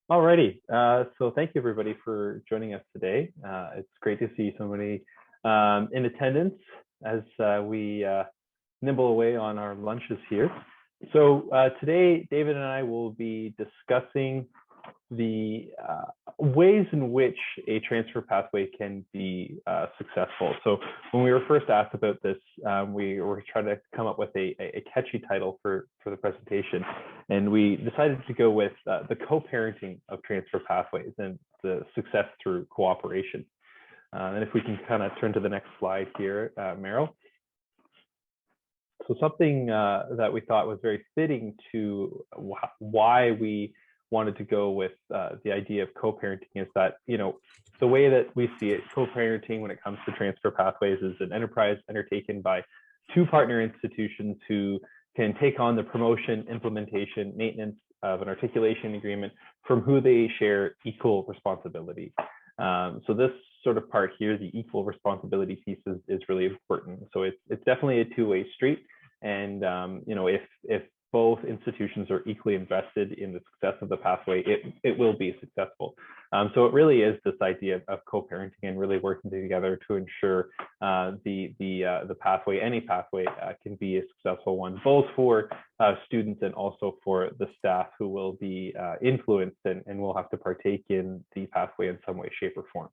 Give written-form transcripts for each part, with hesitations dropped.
Alrighty, so thank you everybody for joining us today. It's great to see so many in attendance as we nibble away on our lunches here. So today, David and I will be discussing the ways in which a transfer pathway can be successful. So when we were first asked about this, we were trying to come up with a catchy title for the presentation. And we decided to go with the co-parenting of transfer pathways and the success through cooperation. And if we can kind of turn to the next slide here, Meryl. So something that we thought was very fitting to why we wanted to go with the idea of co-parenting is that, the way that we see it, co-parenting when it comes to transfer pathways is an enterprise undertaken by two partner institutions who can take on the promotion, implementation, maintenance of an articulation agreement from who they share equal responsibility. So this sort of part here, the equal responsibility piece is really important. So it's definitely a two-way street. And, if both institutions are equally invested in the success of the pathway, it will be successful. So it really is this idea of co-parenting and really working together to ensure the pathway, any pathway, can be a successful one, both for students and also for the staff who will be influenced and will have to partake in the pathway in some way, shape, or form.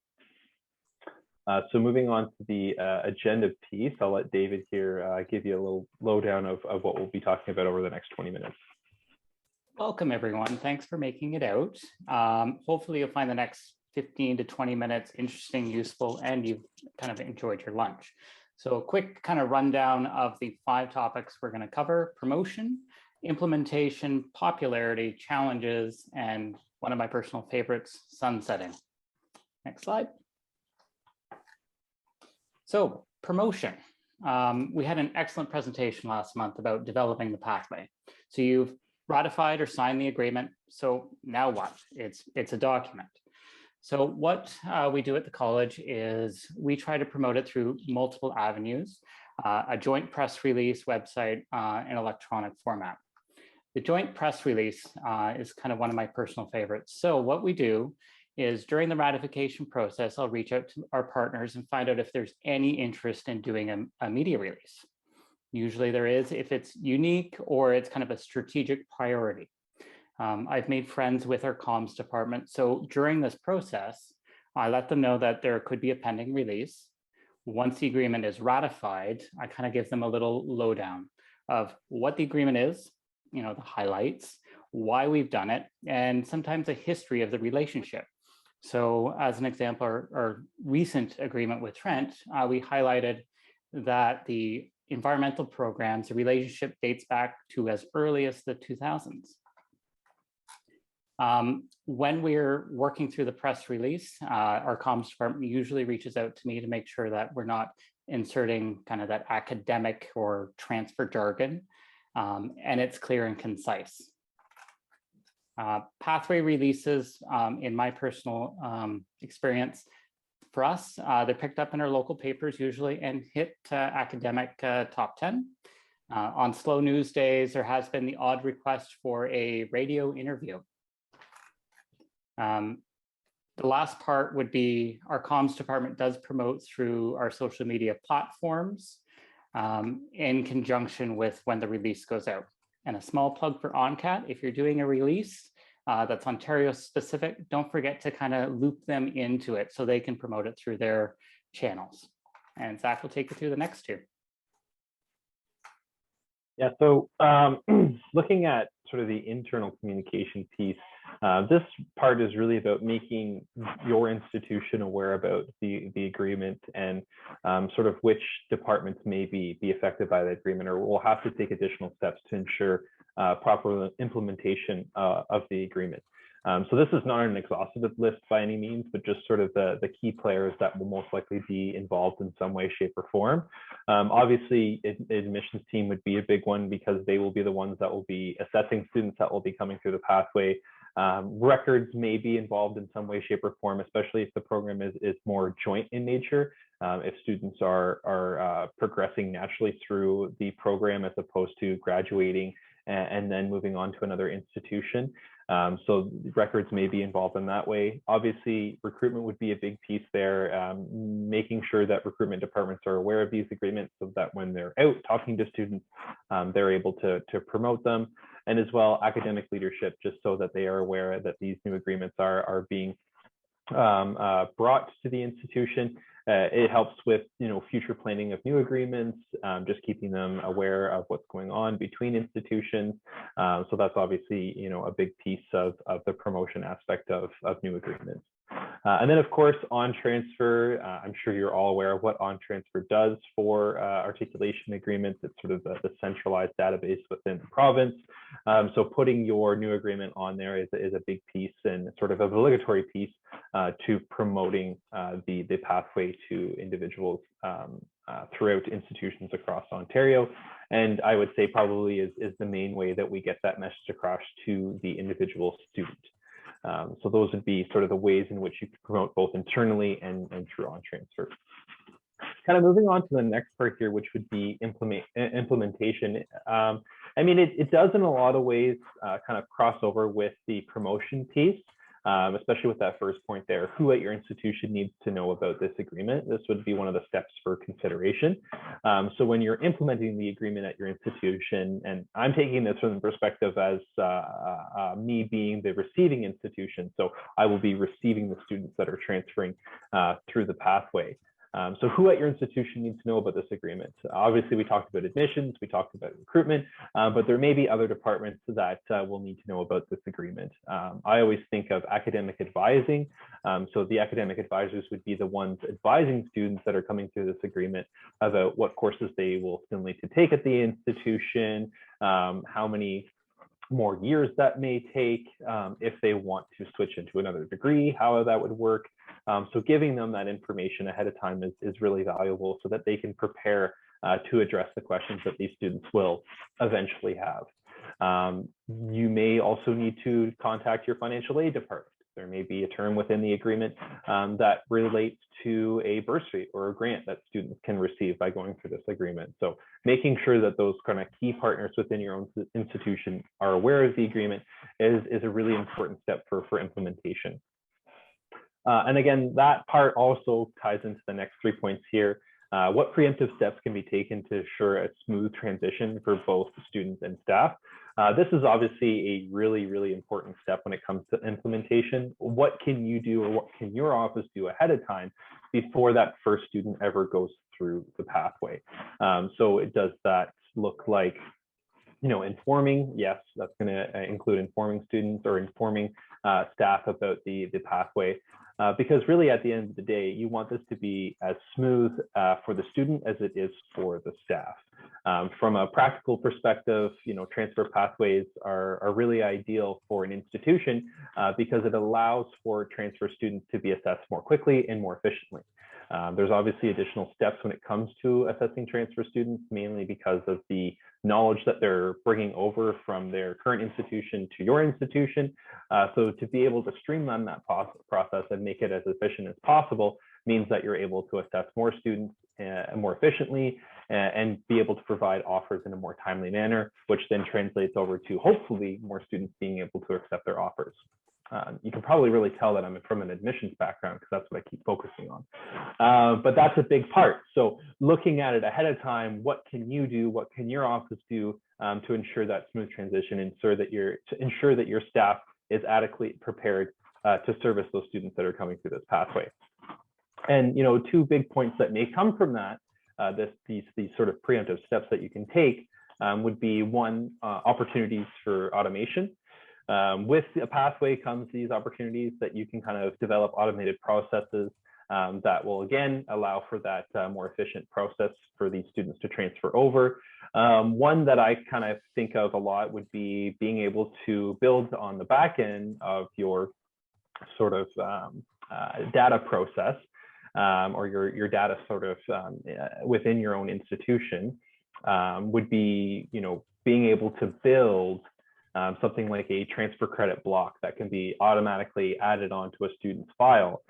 So moving on to the agenda piece, I'll let David here give you a little lowdown of what we'll be talking about over the next 20 minutes. Welcome, everyone. Thanks for making it out. Hopefully you'll find the next 15 to 20 minutes interesting, useful, and you've kind of enjoyed your lunch. So a quick kind of rundown of the 5 topics we're going to cover: promotion, implementation, popularity, challenges, and one of my personal favorites, sunsetting. Next slide. So promotion, we had an excellent presentation last month about developing the pathway. So you've ratified or signed the agreement. So now what? It's a document. So what we do at the college is we try to promote it through multiple avenues, a joint press release, website, and electronic format. The joint press release is kind of one of my personal favorites. So what we do is during the ratification process, I'll reach out to our partners and find out if there's any interest in doing a media release. Usually there is, if it's unique or it's kind of a strategic priority. I've made friends with our comms department. So during this process, I let them know that there could be a pending release. Once the agreement is ratified, I kind of give them a little lowdown of what the agreement is, the highlights, why we've done it, and sometimes a history of the relationship. So as an example, our recent agreement with Trent, we highlighted that the environmental programs, the relationship dates back to as early as the 2000s. When we're working through the press release, our comms department usually reaches out to me to make sure that we're not inserting kind of that academic or transfer jargon, and it's clear and concise. Pathway releases, in my personal experience, for us, they're picked up in our local papers usually and hit academic top 10. On slow news days, there has been the odd request for a radio interview. The last part would be our comms department does promote through our social media platforms in conjunction with when the release goes out. And a small plug for ONCAT, if you're doing a release that's Ontario specific, don't forget to kind of loop them into it so they can promote it through their channels. And Zach will take you through the next 2. Yeah, so looking at sort of the internal communication piece, this part is really about making your institution aware about the agreement and sort of which departments may be affected by the agreement or will have to take additional steps to ensure proper implementation of the agreement. So this is not an exhaustive list by any means, but just sort of the key players that will most likely be involved in some way, shape, or form. Obviously, admissions team would be a big one because they will be the ones that will be assessing students that will be coming through the pathway. Records may be involved in some way, shape, or form, especially if the program is more joint in nature. If students are progressing naturally through the program as opposed to graduating and then moving on to another institution. So records may be involved in that way. Obviously, recruitment would be a big piece there, making sure that recruitment departments are aware of these agreements so that when they're out talking to students, they're able to promote them. And as well, academic leadership, just so that they are aware that these new agreements are being brought to the institution. It helps with future planning of new agreements, just keeping them aware of what's going on between institutions. So that's obviously a big piece of the promotion aspect of new agreements. And then, of course, on transfer, I'm sure you're all aware of what on transfer does for articulation agreements. It's sort of the centralized database within the province. So putting your new agreement on there is a big piece and sort of obligatory piece to promoting the pathway to individuals throughout institutions across Ontario. And I would say probably is the main way that we get that message across to the individual student. So those would be sort of the ways in which you can promote both internally and through on transfer. Kind of moving on to the next part here, which would be implementation. I mean, it does in a lot of ways kind of cross over with the promotion piece, especially with that first point there. Who at your institution needs to know about this agreement? This would be one of the steps for consideration. So when you're implementing the agreement at your institution, and I'm taking this from the perspective as me being the receiving institution, so I will be receiving the students that are transferring through the pathway. So who at your institution needs to know about this agreement? Obviously, we talked about admissions, we talked about recruitment, but there may be other departments that will need to know about this agreement. I always think of academic advising. So the academic advisors would be the ones advising students that are coming through this agreement about what courses they will still need to take at the institution, how many more years that may take, if they want to switch into another degree, how that would work. So giving them that information ahead of time is really valuable so that they can prepare to address the questions that these students will eventually have. You may also need to contact your financial aid department. There may be a term within the agreement that relates to a bursary or a grant that students can receive by going through this agreement. So making sure that those kind of key partners within your own institution are aware of the agreement is a really important step for implementation. And again, that part also ties into the next 3 points here. What preemptive steps can be taken to ensure a smooth transition for both students and staff? This is obviously a really, really important step when it comes to implementation. What can you do, or what can your office do ahead of time before that first student ever goes through the pathway? So it does that look like informing? Yes, that's going to include informing students or informing staff about the pathway. Because really at the end of the day, you want this to be as smooth for the student as it is for the staff. From a practical perspective, transfer pathways are really ideal for an institution because it allows for transfer students to be assessed more quickly and more efficiently. There's obviously additional steps when it comes to assessing transfer students, mainly because of the knowledge that they're bringing over from their current institution to your institution. So to be able to streamline that process and make it as efficient as possible means that you're able to assess more students more efficiently and be able to provide offers in a more timely manner, which then translates over to hopefully more students being able to accept their offers. You can probably really tell that I'm from an admissions background because that's what I keep focusing on. But that's a big part. So looking at it ahead of time, what can you do? What can your office do to ensure that smooth transition and to ensure that your staff is adequately prepared to service those students that are coming through this pathway? And 2 big points that may come from that, these sort of preemptive steps that you can take would be one, opportunities for automation. With a pathway comes these opportunities that you can kind of develop automated processes that will again allow for that more efficient process for these students to transfer over. One that I kind of think of a lot would be being able to build on the back end of your sort of data process or your data sort of within your own institution would be, being able to build something like a transfer credit block that can be automatically added onto a student's file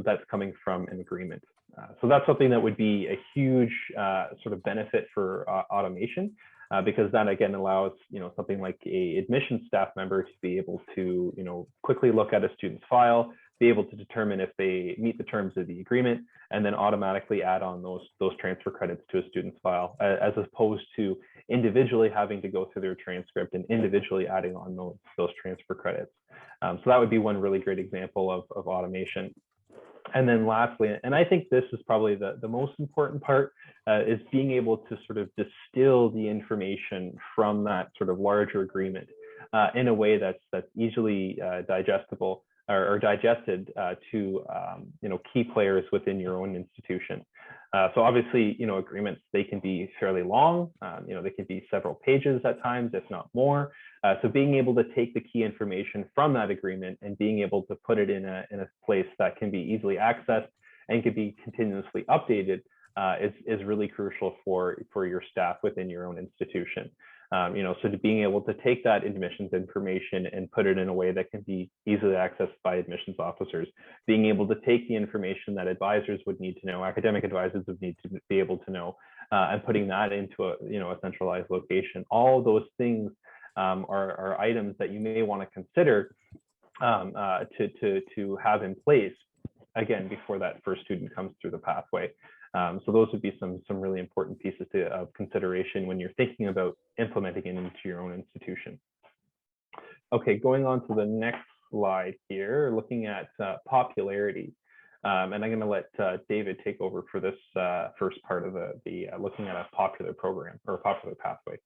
that's coming from an agreement. So that's something that would be a huge sort of benefit for automation. because that again allows something like a admissions staff member to be able to quickly look at a student's file, be able to determine if they meet the terms of the agreement, and then automatically add on those transfer credits to a student's file, as opposed to individually having to go through their transcript and individually adding on those transfer credits. So that would be one really great example of automation. And then lastly, and I think this is probably the most important part, is being able to sort of distill the information from that sort of larger agreement in a way that's easily digestible or digested to key players within your own institution. So obviously, agreements, they can be fairly long. They can be several pages at times, if not more. So being able to take the key information from that agreement and being able to put it in a place that can be easily accessed and can be continuously updated is really crucial for your staff within your own institution. So to being able to take that admissions information and put it in a way that can be easily accessed by admissions officers, being able to take the information that advisors would need to know, academic advisors would need to be able to know, and putting that into a centralized location. All those things are items that you may want to consider to have in place, again, before that first student comes through the pathway. So those would be some really important pieces of consideration when you're thinking about implementing it into your own institution. Okay, going on to the next slide here, looking at popularity. And I'm going to let David take over for this first part of the looking at a popular program or a popular pathway.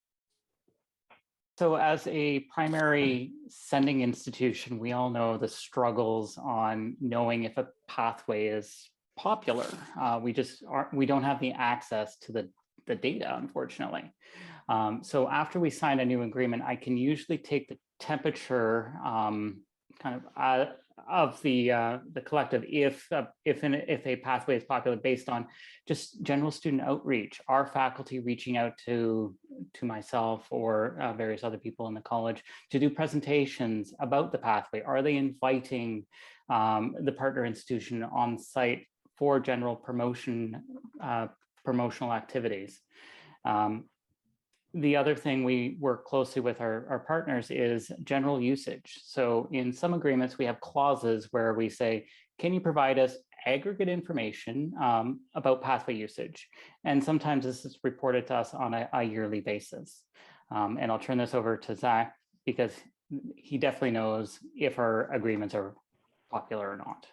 So as a primary sending institution, we all know the struggles on knowing if a pathway is popular. We don't have the access to the data, unfortunately. So after we sign a new agreement, I can usually take the temperature of the collective if a pathway is popular based on just general student outreach, our faculty reaching out to myself or various other people in the college to do presentations about the pathway. Are they inviting the partner institution on site for general promotional activities? The other thing we work closely with our partners is general usage. So in some agreements, we have clauses where we say, can you provide us aggregate information about pathway usage? And sometimes this is reported to us on a yearly basis. And I'll turn this over to Zach because he definitely knows if our agreements are popular or not.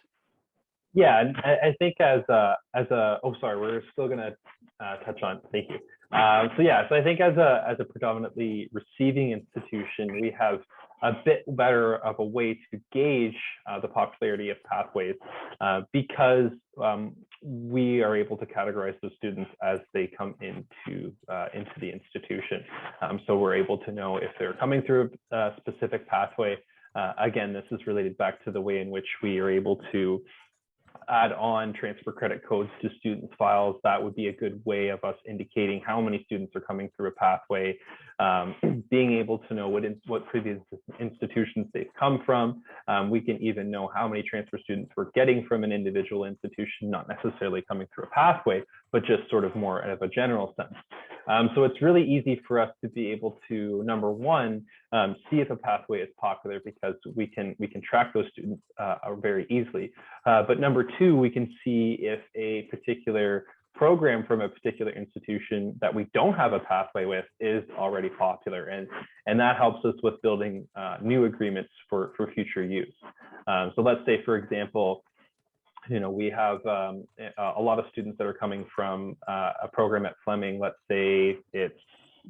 Yeah, and I think oh, sorry, we're still going to touch on, thank you. So I think as a predominantly receiving institution, we have a bit better of a way to gauge the popularity of pathways because we are able to categorize those students as they come into the institution. So we're able to know if they're coming through a specific pathway. Again, this is related back to the way in which we are able to add on transfer credit codes to students' files. That would be a good way of us indicating how many students are coming through a pathway, being able to know what previous institutions they've come from. We can even know how many transfer students we're getting from an individual institution, not necessarily coming through a pathway, but just sort of more of a general sense. So it's really easy for us to be able to, number one, see if a pathway is popular because we can track those students very easily. But number two, we can see if a particular program from a particular institution that we don't have a pathway with is already popular, and that helps us with building new agreements for future use. So let's say, for example, we have a lot of students that are coming from a program at Fleming. Let's say it's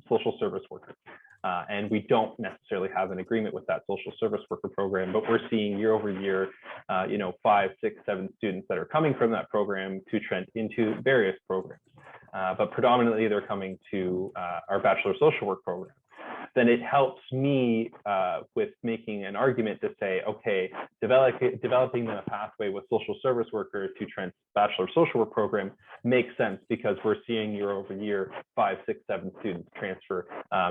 social service worker. And we don't necessarily have an agreement with that social service worker program, but we're seeing year over year, 5, 6, 7 students that are coming from that program to Trent into various programs. But predominantly they're coming to our Bachelor of Social Work program. Then it helps me with making an argument to say, okay, developing a pathway with social service workers to Trent's Bachelor of Social Work program makes sense because we're seeing year over year 5, 6, 7 students transfer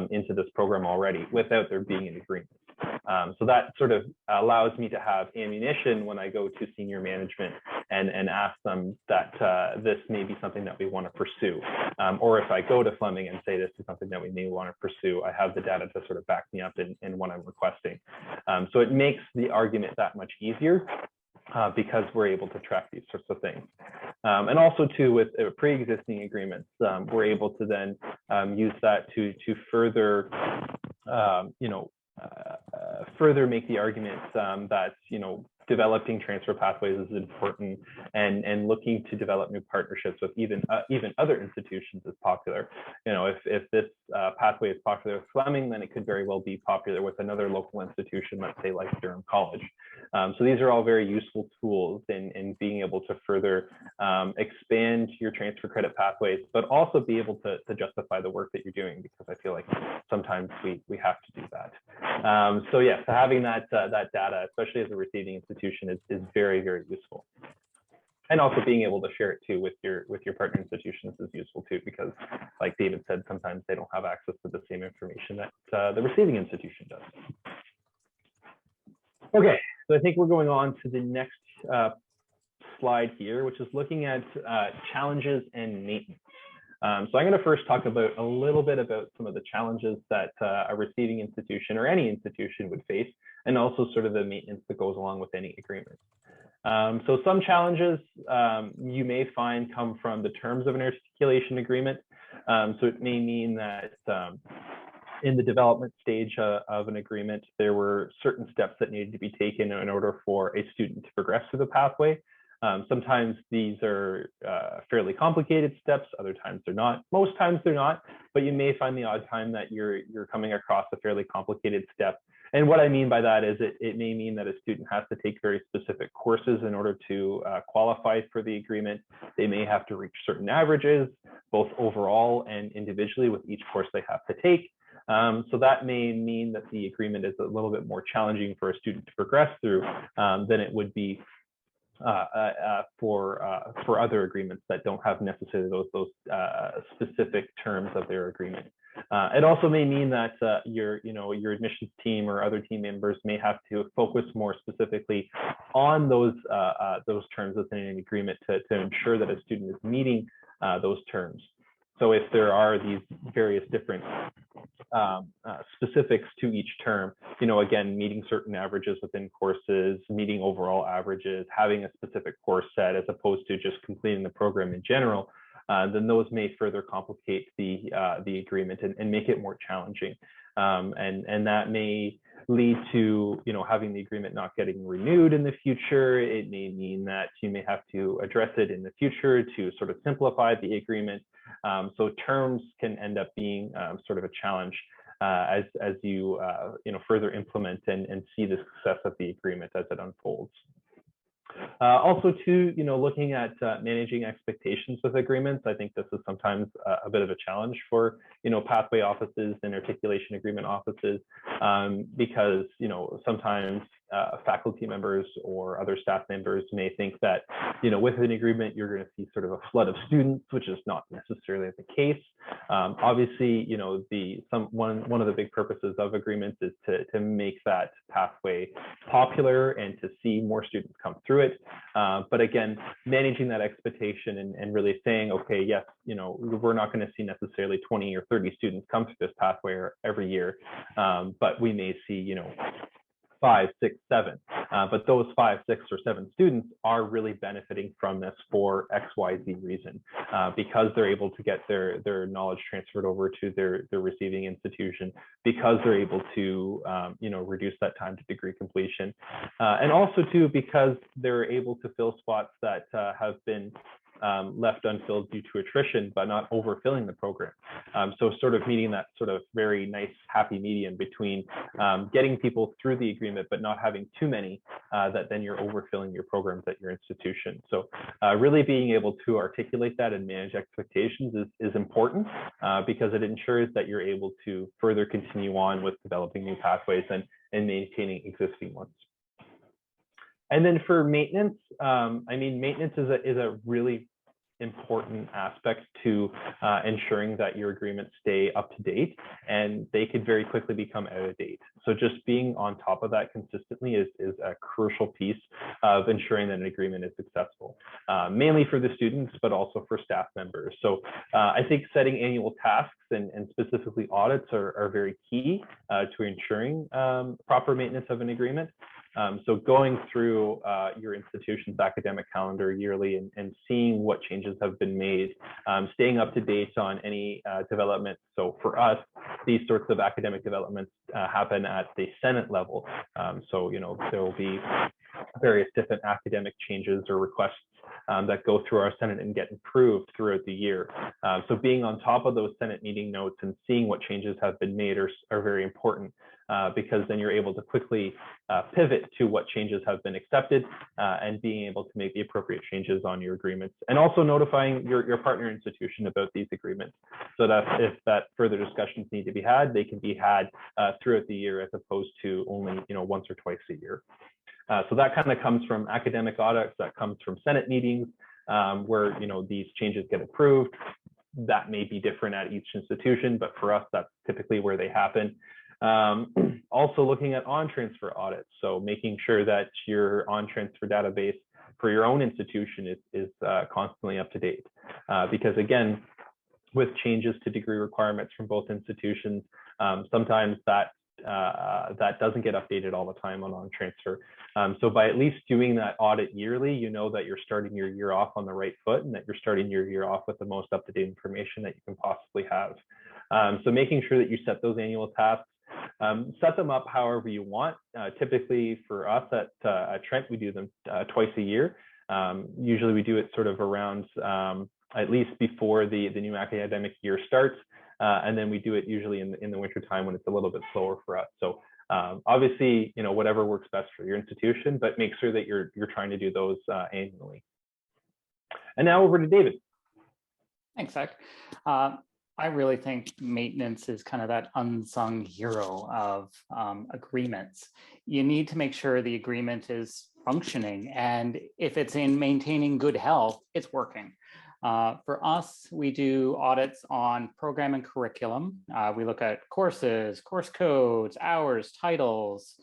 into this program already without there being an agreement. So that sort of allows me to have ammunition when I go to senior management and ask them that this may be something that we want to pursue. Or if I go to Fleming and say this is something that we may want to pursue, I have the data to sort of back me up in what I'm requesting. So it makes the argument that much easier because we're able to track these sorts of things. And also too, with pre-existing agreements, we're able to then use that to further, further make the argument that, developing transfer pathways is important, and looking to develop new partnerships with even other institutions is popular. If this pathway is popular with Fleming, then it could very well be popular with another local institution, let's say like Durham College. So these are all very useful tools in being able to further expand your transfer credit pathways, but also be able to justify the work that you're doing, because I feel like sometimes we have to do that. So yeah, so having that data, especially as a receiving institution, is very, very useful. And also being able to share it too with your partner institutions is useful too, because like David said, sometimes they don't have access to the same information that the receiving institution does. Okay, so I think we're going on to the next slide here, which is looking at challenges and maintenance. So I'm going to first talk about a little bit about some of the challenges that a receiving institution or any institution would face, and also sort of the maintenance that goes along with any agreement. So some challenges you may find come from the terms of an articulation agreement. So it may mean that in the development stage of an agreement, there were certain steps that needed to be taken in order for a student to progress through the pathway. Sometimes these are fairly complicated steps, other times they're not. Most times they're not, but you may find the odd time that you're coming across a fairly complicated step. And what I mean by that is it may mean that a student has to take very specific courses in order to qualify for the agreement. They may have to reach certain averages, both overall and individually with each course they have to take. So that may mean that the agreement is a little bit more challenging for a student to progress through than it would be for other agreements that don't have necessarily those specific terms of their agreement. It also may mean that your admissions team or other team members may have to focus more specifically on those terms within an agreement to ensure that a student is meeting those terms. So if there are these various different specifics to each term, again, meeting certain averages within courses, meeting overall averages, having a specific course set as opposed to just completing the program in general, then those may further complicate the agreement and make it more challenging. And that may lead to having the agreement not getting renewed in the future. It may mean that you may have to address it in the future to sort of simplify the agreement. So terms can end up being sort of a challenge as you further implement and see the success of the agreement as it unfolds. Also too, looking at managing expectations with agreements, I think this is sometimes a bit of a challenge for, pathway offices and articulation agreement offices, because, sometimes faculty members or other staff members may think that, with an agreement, you're going to see sort of a flood of students, which is not necessarily the case. Obviously, one of the big purposes of agreements is to make that pathway popular and to see more students come through it. But again, managing that expectation and really saying, okay, yes, we're not going to see necessarily 20 or 30 students come through this pathway every year, but we may see, 5, 6, 7. But those 5, 6, or 7 students are really benefiting from this for XYZ reason, because they're able to get their knowledge transferred over to their receiving institution, because they're able to reduce that time to degree completion, and also too because they're able to fill spots that have been left unfilled due to attrition, but not overfilling the program. So sort of meeting that sort of very nice happy medium between getting people through the agreement, but not having too many that then you're overfilling your programs at your institution. So really being able to articulate that and manage expectations is important, because it ensures that you're able to further continue on with developing new pathways and maintaining existing ones. And then for maintenance, maintenance is a really important aspect to ensuring that your agreements stay up to date, and they could very quickly become out of date. So just being on top of that consistently is a crucial piece of ensuring that an agreement is successful, mainly for the students, but also for staff members. So I think setting annual tasks and specifically audits are very key to ensuring proper maintenance of an agreement. So going through your institution's academic calendar yearly and seeing what changes have been made, staying up to date on any developments. So for us, these sorts of academic developments happen at the Senate level. So, you know, there will be various different academic changes or requests that go through our Senate and get approved throughout the year. So being on top of those Senate meeting notes and seeing what changes have been made are very important, because then you're able to quickly pivot to what changes have been accepted and being able to make the appropriate changes on your agreements, and also notifying your partner institution about these agreements, so that if that further discussions need to be had, they can be had throughout the year as opposed to only, you know, once or twice a year. So that kind of comes from academic audits, that comes from Senate meetings where, you know, these changes get approved. That may be different at each institution, but for us, that's typically where they happen. Also looking at on-transfer audits. So making sure that your on-transfer database for your own institution is constantly up to date. Because again, with changes to degree requirements from both institutions, sometimes that doesn't get updated all the time on transfer. So by at least doing that audit yearly, you know that you're starting your year off on the right foot and that you're starting your year off with the most up-to-date information that you can possibly have. So making sure that you set those annual tasks, set them up however you want. Typically for us at Trent, we do them twice a year. Usually we do it sort of around at least before the new academic year starts. And then we do it usually in the winter time when it's a little bit slower for us. So obviously, you know, whatever works best for your institution, but make sure that you're trying to do those annually. And now over to David. Thanks, Zach. I really think maintenance is kind of that unsung hero of agreements. You need to make sure the agreement is functioning, and if it's in maintaining good health, it's working. For us, we do audits on program and curriculum. We look at courses, course codes, hours, titles.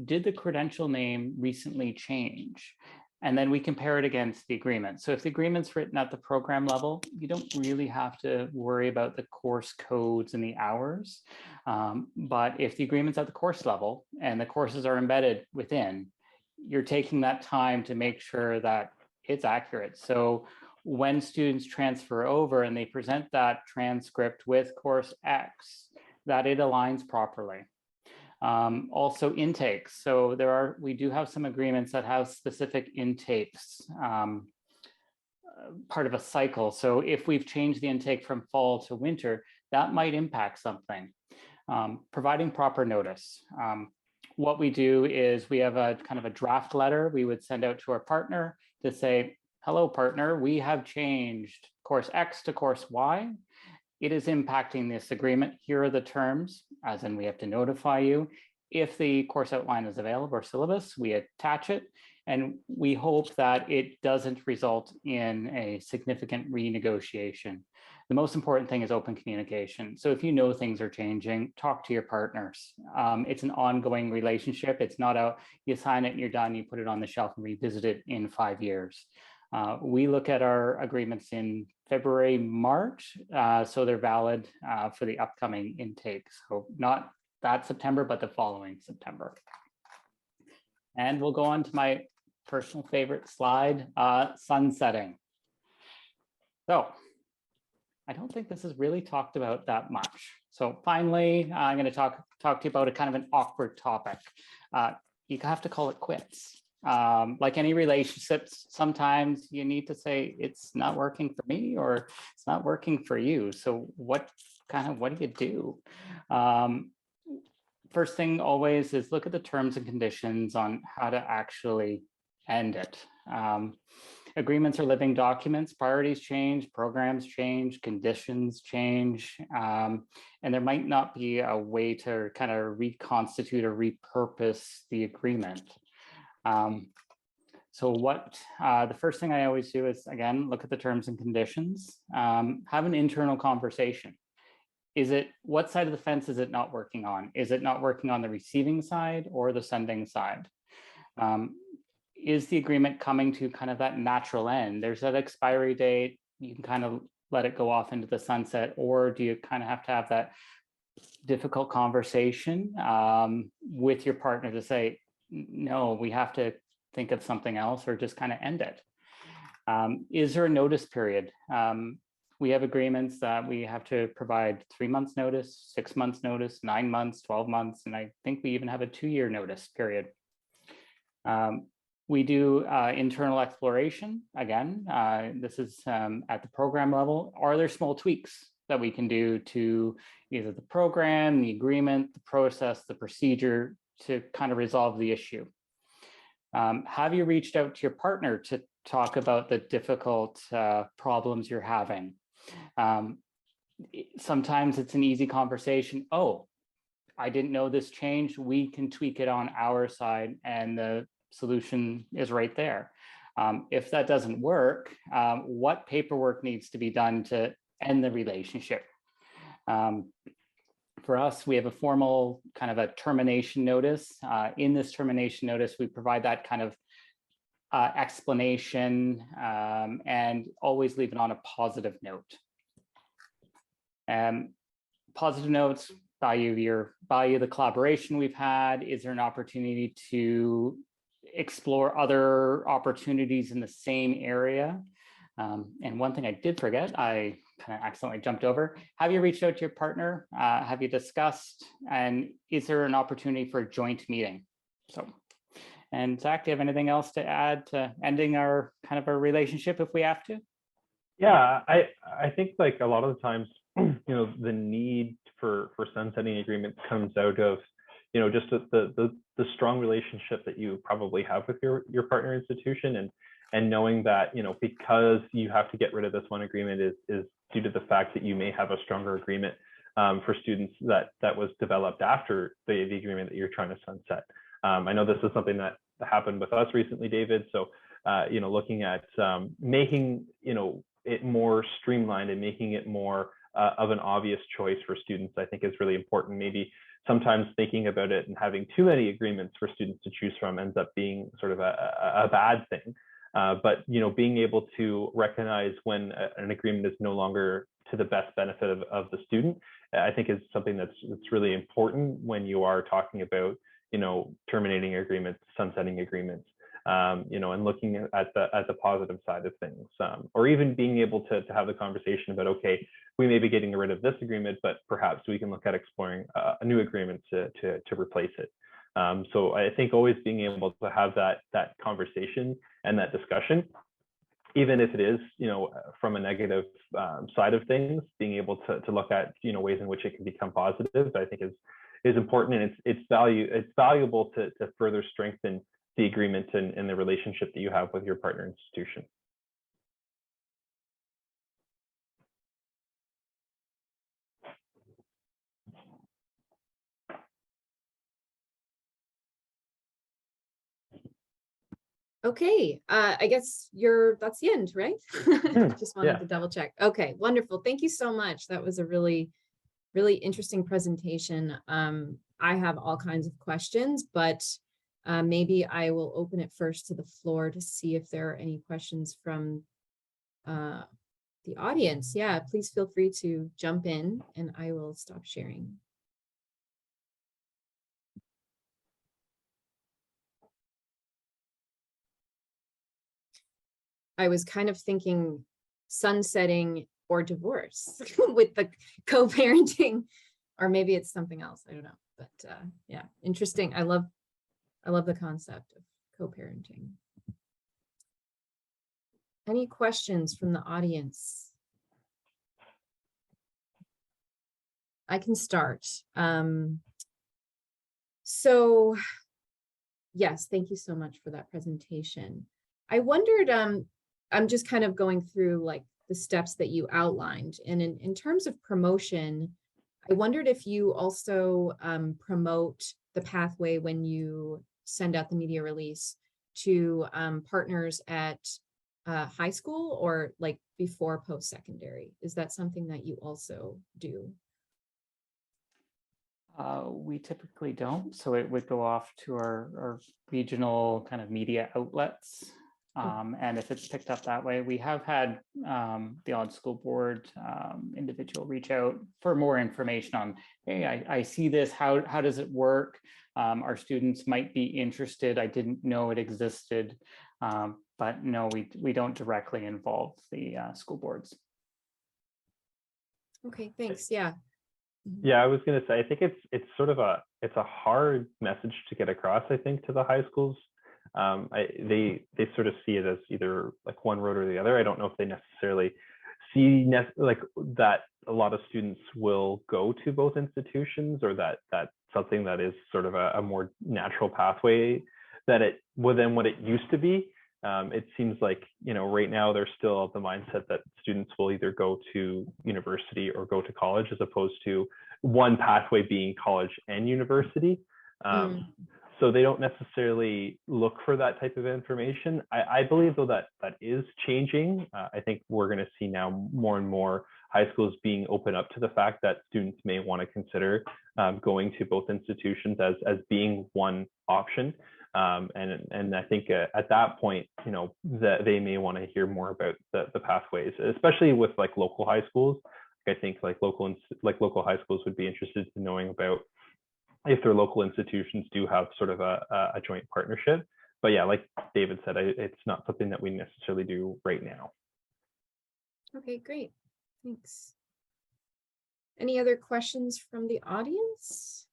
Did the credential name recently change? And then we compare it against the agreement. So if the agreement's written at the program level, you don't really have to worry about the course codes and the hours. But if the agreement's at the course level and the courses are embedded within, you're taking that time to make sure that it's accurate. So when students transfer over and they present that transcript with course X, that it aligns properly. Also intakes. So we do have some agreements that have specific intakes, part of a cycle. So if we've changed the intake from fall to winter, that might impact something. Providing proper notice. What we do is we have a kind of a draft letter we would send out to our partner to say, hello, partner, we have changed course X to course Y. It is impacting this agreement. Here are the terms, as in we have to notify you. If the course outline is available or syllabus, we attach it, and we hope that it doesn't result in a significant renegotiation. The most important thing is open communication. So if you know things are changing, talk to your partners. It's an ongoing relationship. It's not you sign it and you're done, you put it on the shelf and revisit it in 5 years. We look at our agreements in February, March, so they're valid for the upcoming intake. So not that September, but the following September. And we'll go on to my personal favorite slide, sunsetting. So I don't think this is really talked about that much. So finally, I'm going to talk to you about a kind of an awkward topic. You have to call it quits. Like any relationships, sometimes you need to say it's not working for me or it's not working for you. So what do you do? First thing always is look at the terms and conditions on how to actually end it. Agreements are living documents, priorities change, programs change, conditions change, and there might not be a way to kind of reconstitute or repurpose the agreement. So what the first thing I always do is, again, look at the terms and conditions, have an internal conversation. What side of the fence is it not working on? Is it not working on the receiving side or the sending side? Is the agreement coming to kind of that natural end? There's that expiry date, you can kind of let it go off into the sunset, or do you kind of have that difficult conversation with your partner to say, no, we have to think of something else, or just kind of end it? Is there a notice period? We have agreements that we have to provide 3 months notice, 6 months notice, 9 months, 12 months, and I think we even have a 2-year notice period. We do internal exploration. Again, this is at the program level. Are there small tweaks that we can do to either the program, the agreement, the process, the procedure to kind of resolve the issue? Have you reached out to your partner to talk about the difficult problems you're having? Sometimes it's an easy conversation. Oh, I didn't know this changed. We can tweak it on our side, and the solution is right there. If that doesn't work, what paperwork needs to be done to end the relationship? For us, we have a formal kind of a termination notice. In this termination notice, we provide that kind of explanation, and always leave it on a positive note. Positive notes, value the collaboration we've had. Is there an opportunity to explore other opportunities in the same area? And one thing I did forget, I kind of accidentally jumped over. Have you reached out to your partner? Have you discussed? And is there an opportunity for a joint meeting? So, and Zach, do you have anything else to add to ending our kind of a relationship if we have to? Yeah, I think like a lot of the times, the need for sunsetting agreements comes out of, just the strong relationship that you probably have with your partner institution, and knowing that, because you have to get rid of this one agreement is due to the fact that you may have a stronger agreement for students that was developed after the agreement that you're trying to sunset. I know this is something that happened with us recently, David. So, looking at making, it more streamlined and making it more of an obvious choice for students, I think is really important. Maybe sometimes thinking about it and having too many agreements for students to choose from ends up being sort of a bad thing. But being able to recognize when an agreement is no longer to the best benefit of the student, I think is something that's really important when you are talking about terminating agreements, sunsetting agreements, and looking at the positive side of things, or even being able to have the conversation about, okay, we may be getting rid of this agreement, but perhaps we can look at exploring a new agreement to replace it. So I think always being able to have that conversation and that discussion, even if it is, from a negative side of things, being able to look at, ways in which it can become positive, I think is important, and it's valuable to further strengthen the agreement and the relationship that you have with your partner institution. Okay, I guess that's the end, right? Just wanted to double check. Okay, wonderful. Thank you so much. That was a really, really interesting presentation. I have all kinds of questions, but maybe I will open it first to the floor to see if there are any questions from the audience. Yeah, please feel free to jump in and I will stop sharing. I was kind of thinking sunsetting or divorce with the co-parenting, or maybe it's something else. I don't know, but yeah, interesting. I love the concept of co-parenting. Any questions from the audience? I can start. So yes, thank you so much for that presentation. I wondered, I'm just kind of going through like the steps that you outlined. And in terms of promotion, I wondered if you also promote the pathway when you send out the media release. to partners at high school or like before post-secondary? Is that something that you also do? We typically don't, so it would go off to our regional kind of media outlets. And if it's picked up that way, we have had the odd school board individual reach out for more information on, hey, I see this, how does it work? Our students might be interested. I didn't know it existed, but no, we don't directly involve the school boards. Okay, thanks. Yeah. Yeah, I was going to say, I think it's sort of a hard message to get across, I think, to the high schools. They sort of see it as either like one road or the other. I don't know if they necessarily see like that a lot of students will go to both institutions, or that that's something that is sort of a more natural pathway than what it used to be. It seems like, right now they're still of the mindset that students will either go to university or go to college, as opposed to one pathway being college and university. So they don't necessarily look for that type of information. I believe, though, that is changing. I think we're going to see now more and more high schools being open up to the fact that students may want to consider going to both institutions as being one option. And I think at that point, that they may want to hear more about the pathways, especially with like local high schools. I think like local high schools would be interested in knowing about if their local institutions do have sort of a joint partnership. But yeah, like David said, it's not something that we necessarily do right now. Okay, great. Thanks. Any other questions from the audience?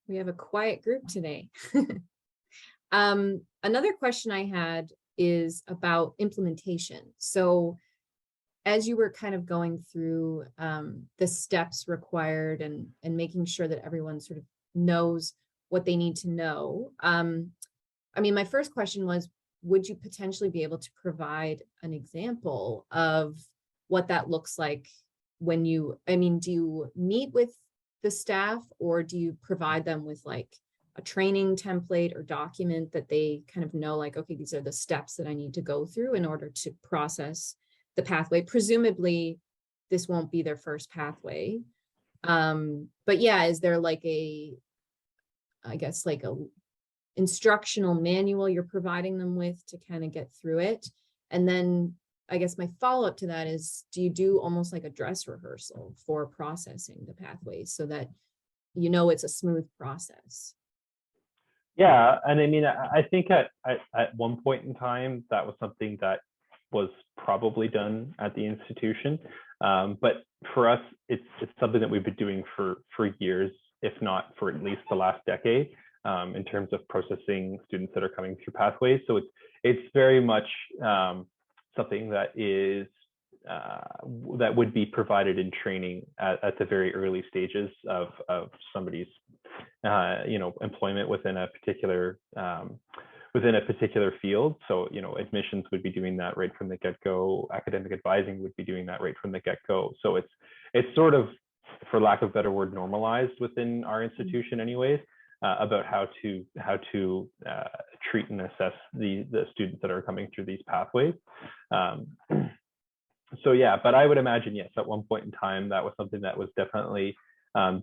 We have a quiet group today. Another question I had is about implementation. So as you were kind of going through the steps required and making sure that everyone sort of knows what they need to know, I mean, my first question was, would you potentially be able to provide an example of what that looks like when do you meet with the staff, or do you provide them with like a training template or document that they kind of know, like, okay, these are the steps that I need to go through in order to process the pathway? Presumably this won't be their first pathway. But yeah, is there like a instructional manual you're providing them with to kind of get through it? And then I guess my follow-up to that is, do you do almost like a dress rehearsal for processing the pathways so that it's a smooth process? Yeah, and I mean, I think at one point in time, that was something that was probably done at the institution. But for us, it's something that we've been doing for years, if not for at least the last decade, in terms of processing students that are coming through pathways. So it's very much something that is that would be provided in training at the very early stages of somebody's employment within a particular field. So admissions would be doing that right from the get-go. Academic advising would be doing that right from the get-go. So it's sort of, for lack of a better word, normalized within our institution anyways, about how to treat and assess the students that are coming through these pathways. So yeah, but I would imagine, yes, at one point in time, that was something that was definitely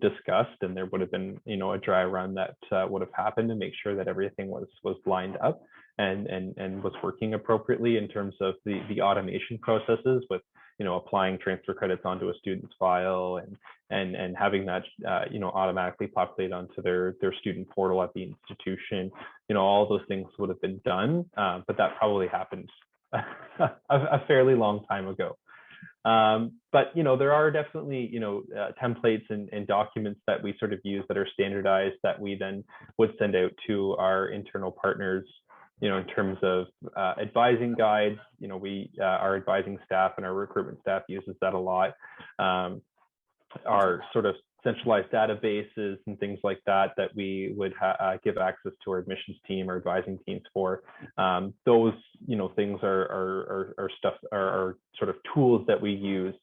discussed, and there would have been a dry run that would have happened to make sure that everything was lined up and was working appropriately in terms of the automation processes, with applying transfer credits onto a student's file and having that automatically populate onto their student portal at the institution. All those things would have been done, but that probably happened a fairly long time ago. But there are definitely templates and documents that we sort of use that are standardized, that we then would send out to our internal partners, in terms of advising guides. Our advising staff and our recruitment staff uses that a lot. Our sort of centralized databases and things like that that we would give access to our admissions team or advising teams for. Those things are stuff are sort of tools that we use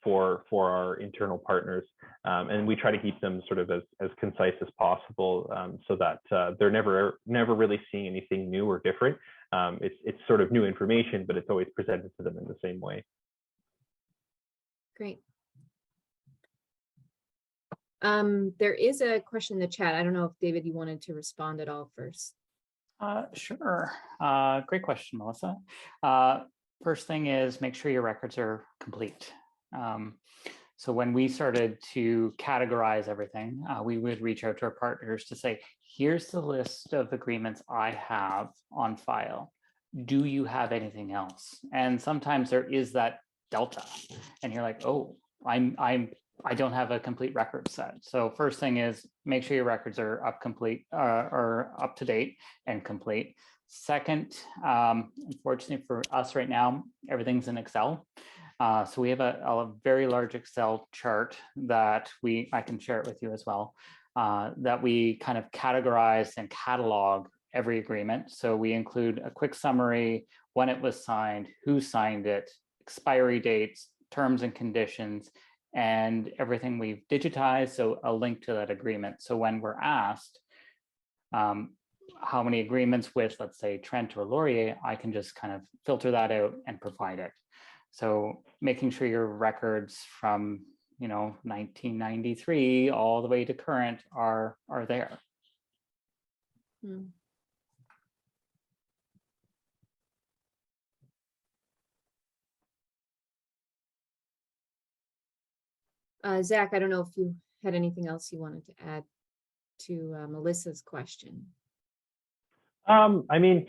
for our internal partners, and we try to keep them sort of as concise as possible, so that they're never really seeing anything new or different. It's sort of new information, but it's always presented to them in the same way. Great. There is a question in the chat. I don't know if David, you wanted to respond at all first. Sure. Great question, Melissa. First thing is make sure your records are complete. So when we started to categorize everything, we would reach out to our partners to say, here's the list of agreements I have on file. Do you have anything else? And sometimes there is that delta, and you're like, oh, I don't have a complete record set. So first thing is make sure your records are up to date and complete. Second, unfortunately for us right now, everything's in Excel. So we have a very large Excel chart that I can share it with you as well, that we kind of categorize and catalog every agreement. So we include a quick summary, when it was signed, who signed it, expiry dates, terms and conditions, and everything we've digitized, so a link to that agreement. So when we're asked how many agreements with, let's say, Trent or Laurier, I can just kind of filter that out and provide it. So making sure your records from 1993 all the way to current are there. Zach, I don't know if you had anything else you wanted to add to Melissa's question. I mean,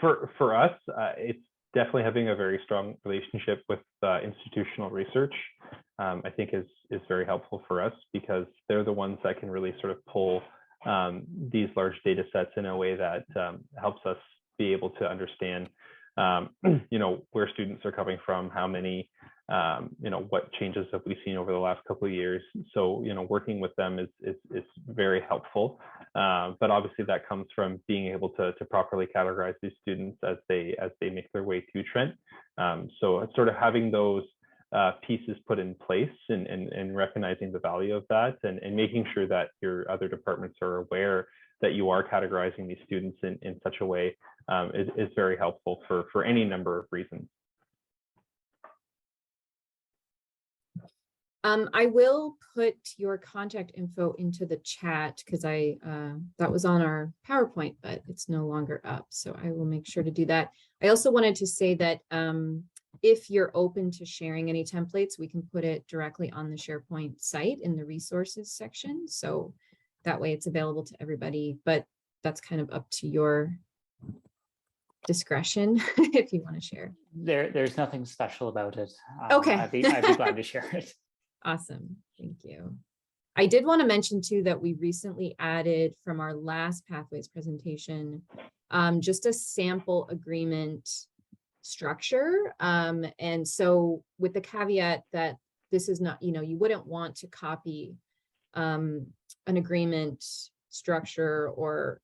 for us, it's definitely having a very strong relationship with institutional research. I think is very helpful for us, because they're the ones that can really sort of pull these large data sets in a way that helps us be able to understand where students are coming from, how many, what changes have we seen over the last couple of years. So, working with them is very helpful. But obviously that comes from being able to properly categorize these students as they make their way to Trent. So sort of having those pieces put in place and recognizing the value of that, and making sure that your other departments are aware that you are categorizing these students in such a way is very helpful for any number of reasons. I will put your contact info into the chat, because that was on our PowerPoint, but it's no longer up. So I will make sure to do that. I also wanted to say that if you're open to sharing any templates, we can put it directly on the SharePoint site in the resources section. So that way it's available to everybody, but that's kind of up to your discretion if you want to share. There's nothing special about it. Okay. I'd be glad to share it. Awesome. Thank you. I did want to mention too that we recently added from our last Pathways presentation, just a sample agreement structure. And so with the caveat that this is not, you wouldn't want to copy an agreement structure, or,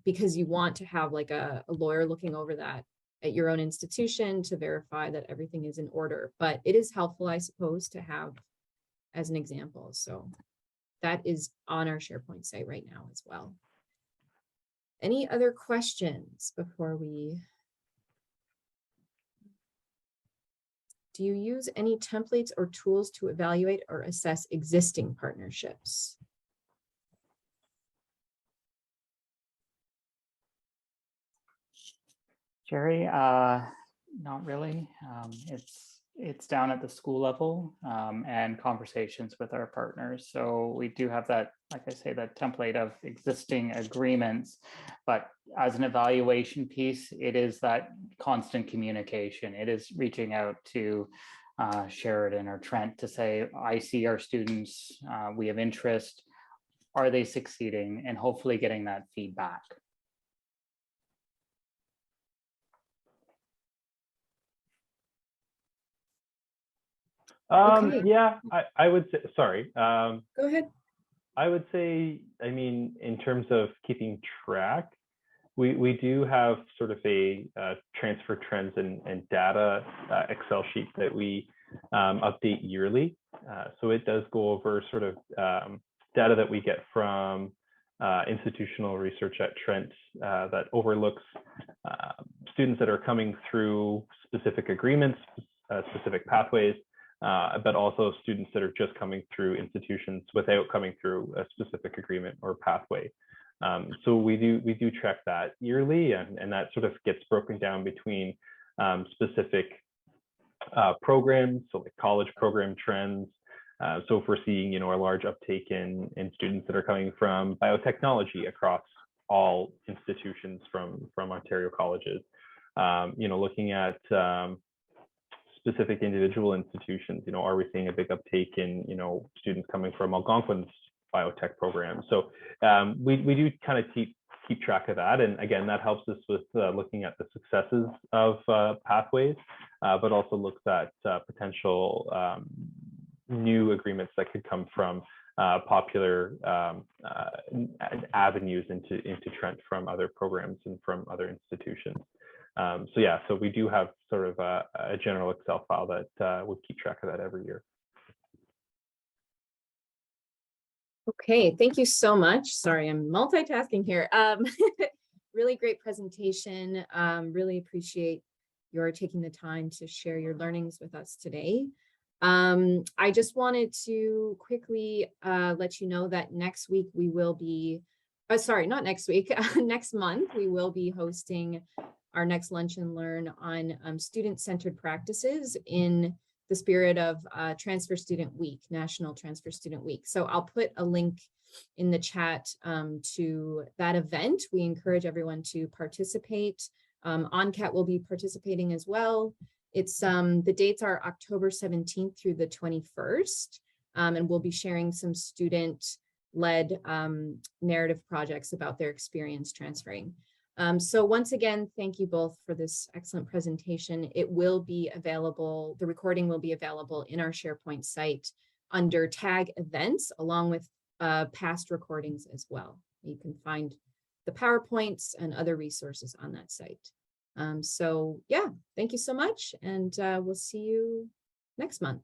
because you want to have like a lawyer looking over that at your own institution to verify that everything is in order. But it is helpful, I suppose, to have as an example. So that is on our SharePoint site right now as well. Any other questions before we? Do you use any templates or tools to evaluate or assess existing partnerships? Jerry, not really. It's down at the school level and conversations with our partners. So we do have that, like I say, that template of existing agreements, but as an evaluation piece, it is that constant communication. It is reaching out to Sheridan or Trent to say, I see our students, we have interest, are they succeeding, and hopefully getting that feedback. Okay. Yeah, I would say, sorry. Go ahead. I would say, I mean, in terms of keeping track, we do have sort of a transfer trends and data Excel sheet that we update yearly. So it does go over sort of data that we get from institutional research at Trent that overlooks students that are coming through specific agreements, specific pathways, but also students that are just coming through institutions without coming through a specific agreement or pathway. So we do track that yearly, and that sort of gets broken down between specific programs, so like college program trends. So if we're seeing, a large uptake in students that are coming from biotechnology across all institutions from Ontario colleges, looking at specific individual institutions, are we seeing a big uptake in, students coming from Algonquin's biotech program? So we do kind of keep track of that. And again, that helps us with looking at the successes of pathways, but also looks at potential new agreements that could come from popular avenues into Trent from other programs and from other institutions. So yeah, so we do have sort of a general Excel file that would keep track of that every year. Okay, thank you so much. Sorry, I'm multitasking here. Really great presentation. Really appreciate your taking the time to share your learnings with us today. I just wanted to quickly let you know that next week we will be, sorry, not next week, next month, we will be hosting our next Lunch and Learn on student-centered practices in the spirit of Transfer Student Week, National Transfer Student Week. So I'll put a link in the chat to that event. We encourage everyone to participate. ONCAT will be participating as well. It's the dates are October 17th through the 21st, and we'll be sharing some student-led narrative projects about their experience transferring. So once again, thank you both for this excellent presentation. It will be available, the recording will be available in our SharePoint site under tag events, along with past recordings as well. You can find the PowerPoints and other resources on that site. So yeah, thank you so much, and we'll see you next month.